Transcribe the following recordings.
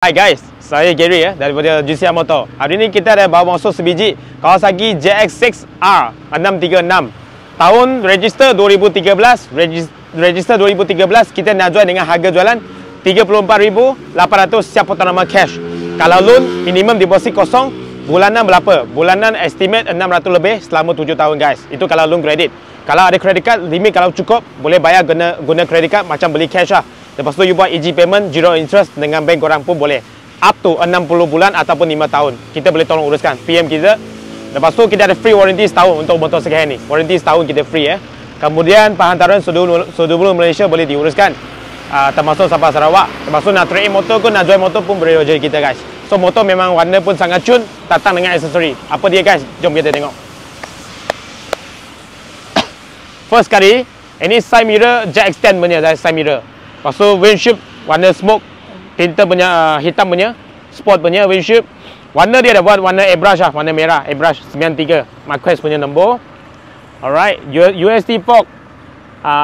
Hai guys, saya Gary daripada GCR Motor. Hari ini kita ada bawa masuk sebiji Kawasaki JX6R 636. Tahun register 2013, register 2013 kita nak jual dengan harga jualan 34,800 siap potong nama cash. Kalau loan minimum deposit kosong, bulanan berapa? Bulanan estimate 600 lebih selama 7 tahun guys. Itu kalau loan kredit. Kalau ada credit card limit kalau cukup boleh bayar guna credit card macam beli cash lah. Lepas tu you buat easy payment, zero interest dengan bank korang pun boleh. Up to 60 bulan ataupun 5 tahun. Kita boleh tolong uruskan. PM kita. Lepas tu kita ada free warranty setahun untuk motor second hand ni. Warranty setahun kita free Kemudian penghantaran seluruh Malaysia boleh diuruskan. Termasuk sampai Sarawak. Termasuk nak trade in motor pun, nak jual motor pun boleh jadi kita guys. So motor memang warna pun sangat cun, datang dengan aksesori. Apa dia guys? Jom kita tengok. First kali, ini side mirror jack extend punya side mirror. Lepas tu windshield warna smoke, tinta punya hitam punya, sport punya windshield. Warna dia ada buat warna airbrush lah, warna merah, airbrush 93. Marquez punya nombor. Alright, USD fork,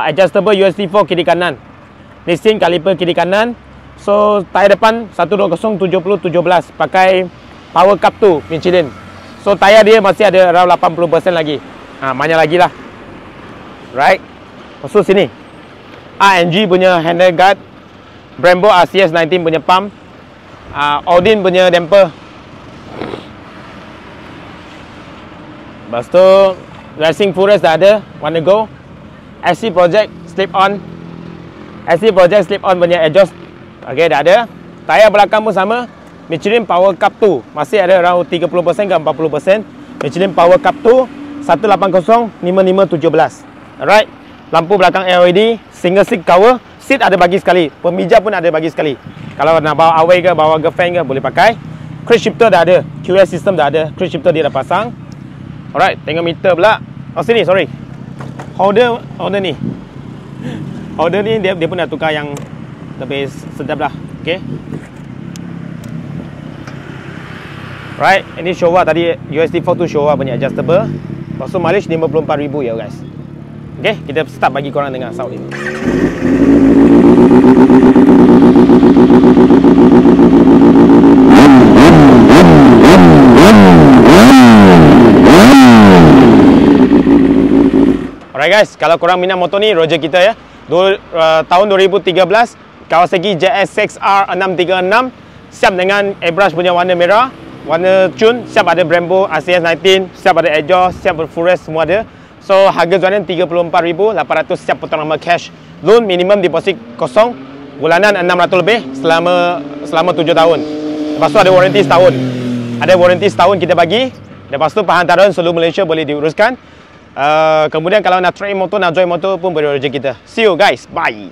adjustable USD fork kiri kanan. Listring kaliper kiri kanan. So tayar depan 120 70 17 pakai power cup tu Michelin. So tayar dia masih ada around 80% lagi. Banyak lagi lah. Right. Masuk sini. AMG punya handle guard, Brembo RCS 19 punya pump, Odin punya damper. Lepas tu racing footrest dah ada, warna gold. SC Project slip on, SC Project slip on punya exhaust, okay, dah ada. Tayar belakang pun sama, Michelin Power Cup 2 masih ada around 30% ke 40%. Michelin Power Cup 2 180 5517. Alright. Lampu belakang LED, single seat cover, seat ada bagi sekali, pemijat pun ada bagi sekali. Kalau nak bawa away ke, bawa girlfriend ke, boleh pakai. Cruise shifter dah ada, QS system dah ada, cruise shifter dia dah pasang. Alright, tengok meter pula. Oh sini, sorry. Holder ni. Holder ni dia pun dah tukar yang lebih sedap lah. Okay. Right, ini Showa tadi USD4 tu Showa punya adjustable. Lepas tu mileage 54,000 ya guys. Okay, kita start bagi korang dengar sound ni. Alright guys, kalau korang minat motor ni, Roger kita tahun 2013, Kawasaki JX6R 636, siap dengan airbrush punya warna merah, warna cun, siap ada Brembo RCS 19, siap ada exhaust, siap footrest, semua ada. So harga jualan 34,800 siap potong nama cash. Loan minimum deposit kosong, bulanan 600 lebih selama 7 tahun. Lepas tu ada warranty setahun. Ada warranty setahun kita bagi. Lepas tu penghantaran seluruh Malaysia boleh diuruskan. Kemudian kalau nak trade motor, nak join motor pun boleh rezeki kita. See you guys, bye.